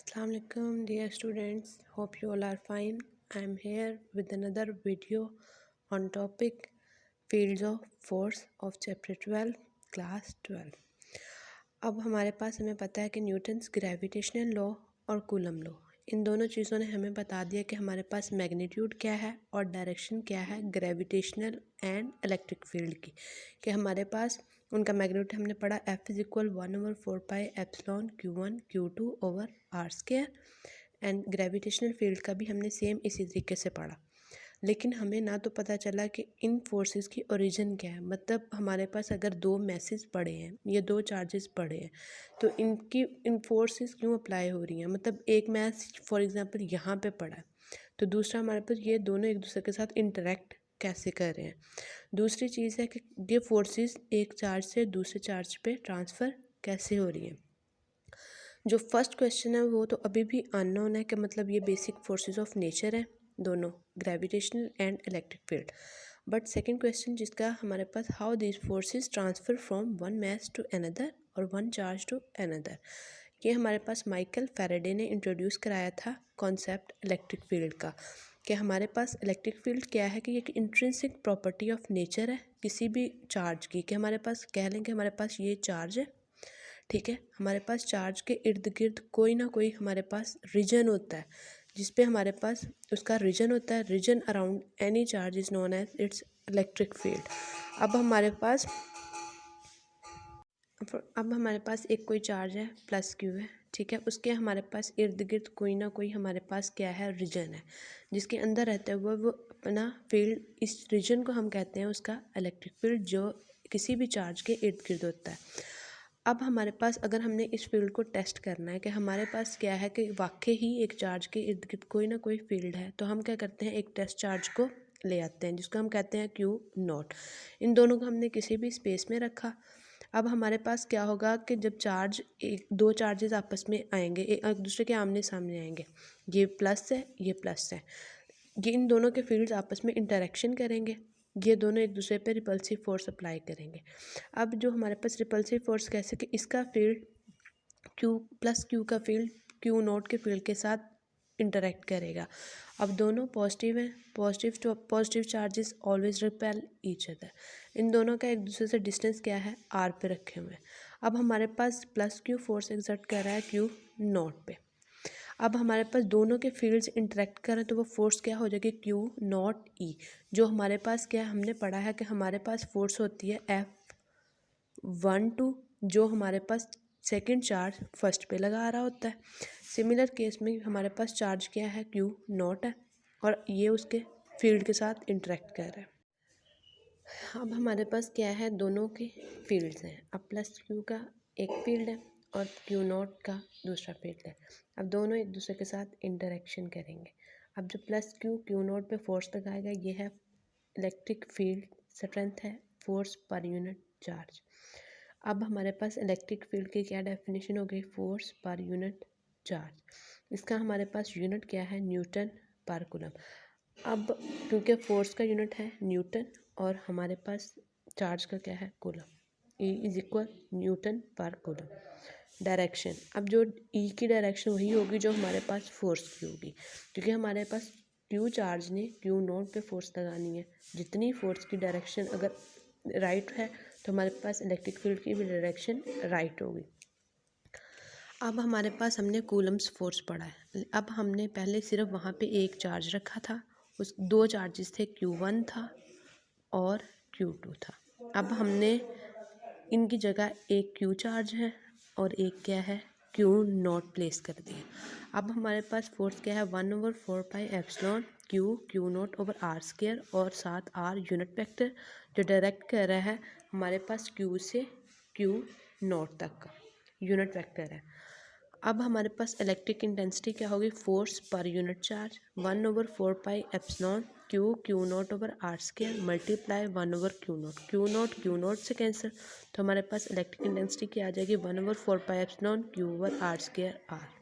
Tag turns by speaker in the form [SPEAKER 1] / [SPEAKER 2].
[SPEAKER 1] Assalamu alaikum dear students, hope you all are fine. I am here with another video on topic fields of force of chapter 12 class 12. अब हमारे पास हमें पता है कि Newton's gravitational law और coulomb law, इन दोनों चीज़ों ने हमें बता दिया कि हमारे पास मैग्नीट्यूड क्या है और डायरेक्शन क्या है ग्रेविटेशनल एंड इलेक्ट्रिक फील्ड की, कि हमारे पास उनका मैग्नीट्यूड हमने पढ़ा F is equal 1/4 epsilon Q1 Q2 over r square, and gravitational field का भी हमने सेम इसी तरीके से पढ़ा। लेकिन हमें ना तो पता चला कि इन फोर्सेस की ओरिजिन क्या है, मतलब हमारे पास अगर दो मैसेज पड़े हैं या दो चार्जेस पड़े हैं तो इन फोर्सेस क्यों अप्लाई हो रही हैं। मतलब एक मैसेज फॉर एग्जांपल यहाँ पे पड़ा है तो दूसरा हमारे पास ये दोनों एक दूसरे के साथ इंटरेक्ट कैसे कर रहे हैं। दूसरी चीज़ है कि ये फोर्सेस एक चार्ज से दूसरे चार्ज पे ट्रांसफ़र कैसे हो रही हैं। जो फर्स्ट क्वेश्चन है वो तो अभी भी अननोन है, कि मतलब ये बेसिक फोर्सेस ऑफ नेचर है दोनों, gravitational and electric field. But second question जिसका हमारे पास, how this forces transfer from one mass to another और वन चार्ज टू अनदर, ये हमारे पास माइकल फैराडे ने इंट्रोड्यूस कराया था कॉन्सेप्ट इलेक्ट्रिक फील्ड का, कि हमारे पास इलेक्ट्रिक फील्ड क्या है कि एक इंट्रिंसिक प्रॉपर्टी ऑफ नेचर है किसी भी चार्ज की, कि हमारे पास कह लें कि हमारे पास ये चार्ज है, ठीक है, हमारे पास चार्ज के इर्द गिर्द कोई ना कोई हमारे पास रीजन होता है जिस पे हमारे पास उसका रीजन होता है, region around any charge is known as its electric field. अब हमारे पास एक कोई चार्ज है प्लस क्यू है, ठीक है, उसके हमारे पास इर्द गिर्द कोई ना कोई हमारे पास क्या है, रीजन है, जिसके अंदर रहते हुए वो अपना फील्ड, इस रीजन को हम कहते हैं उसका इलेक्ट्रिक फील्ड, जो किसी भी चार्ज के इर्द गिर्द होता है। अब हमारे पास अगर हमने इस फील्ड को टेस्ट करना है कि हमारे पास क्या है कि वाकई ही एक चार्ज के इर्द गिर्द कोई ना कोई फील्ड है, तो हम क्या करते हैं, एक टेस्ट चार्ज को ले आते हैं जिसको हम कहते हैं Q0। इन दोनों को हमने किसी भी स्पेस में रखा। अब हमारे पास क्या होगा कि जब दो चार्जेस आपस में आएंगे, एक दूसरे के आमने सामने आएंगे, ये प्लस है ये प्लस है, ये इन दोनों के फील्ड्स आपस में इंटरेक्शन करेंगे, ये दोनों एक दूसरे पे रिपल्सिव फोर्स अप्लाई करेंगे। अब जो हमारे पास रिपल्सिव फोर्स कैसे कि इसका फील्ड Q का फील्ड Q0 के फील्ड के साथ इंटरेक्ट करेगा। अब दोनों पॉजिटिव हैं, positive charges always repel each other, इन दोनों का एक दूसरे से डिस्टेंस क्या है, R पे रखे हुए हैं। अब हमारे पास प्लस Q फोर्स एक्सर्ट कर रहा है Q0 पे। अब हमारे पास दोनों के फील्ड्स इंटरेक्ट करें तो वो फोर्स क्या हो जाएगी, Q0E, जो हमारे पास क्या हमने पढ़ा है कि हमारे पास फोर्स होती है F12, जो हमारे पास सेकंड चार्ज फर्स्ट पे लगा आ रहा होता है। सिमिलर केस में हमारे पास चार्ज क्या है, Q0 है, और ये उसके फील्ड के साथ इंटरेक्ट कर रहा है। अब हमारे पास क्या है, दोनों के फील्ड्स हैं। अब प्लस Q का एक फील्ड है और Q0 का दूसरा फील्ड है। अब दोनों एक दूसरे के साथ इंटरेक्शन करेंगे। अब जो प्लस Q0 पे फोर्स लगाएगा, ये है इलेक्ट्रिक फील्ड स्ट्रेंथ है, फोर्स पर यूनिट चार्ज। अब हमारे पास इलेक्ट्रिक फील्ड की क्या डेफिनेशन हो गई, फोर्स पर यूनिट चार्ज। इसका हमारे पास यूनिट क्या है, न्यूटन पर कूलम। अब क्योंकि फोर्स का यूनिट है न्यूटन और हमारे पास चार्ज का क्या है, coulomb, E is equal Newton पर कूलम। डायरेक्शन, अब जो E की डायरेक्शन वही होगी जो हमारे पास फोर्स की होगी, क्योंकि हमारे पास Q चार्ज ने Q0 पे फोर्स लगानी है। जितनी फोर्स की डायरेक्शन अगर राइट है तो हमारे पास इलेक्ट्रिक फील्ड की भी डायरेक्शन राइट होगी। अब हमारे पास हमने कूलम्स फोर्स पढ़ा है। अब हमने पहले सिर्फ वहाँ पे एक चार्ज रखा था, उस दो चार्जेस थे, Q1 था और Q2 था। अब हमने इनकी जगह एक Q चार्ज है और एक क्या है, Q0 प्लेस कर दिया। अब हमारे पास फोर्स क्या है, 1/4 epsilon Q0 over r square, और साथ R यूनिट वेक्टर जो डायरेक्ट कर रहा है हमारे पास Q से Q0 तक का यूनिट वेक्टर है। अब हमारे पास इलेक्ट्रिक इंटेंसिटी क्या होगी, फोर्स पर unit charge 1/4 epsilon Q0 over r square multiply 1/Q0, Q0 से कैंसिल, तो हमारे पास इलेक्ट्रिक इंटेंसिटी क्या आ जाएगी, 1/4 epsilon Q over r square R।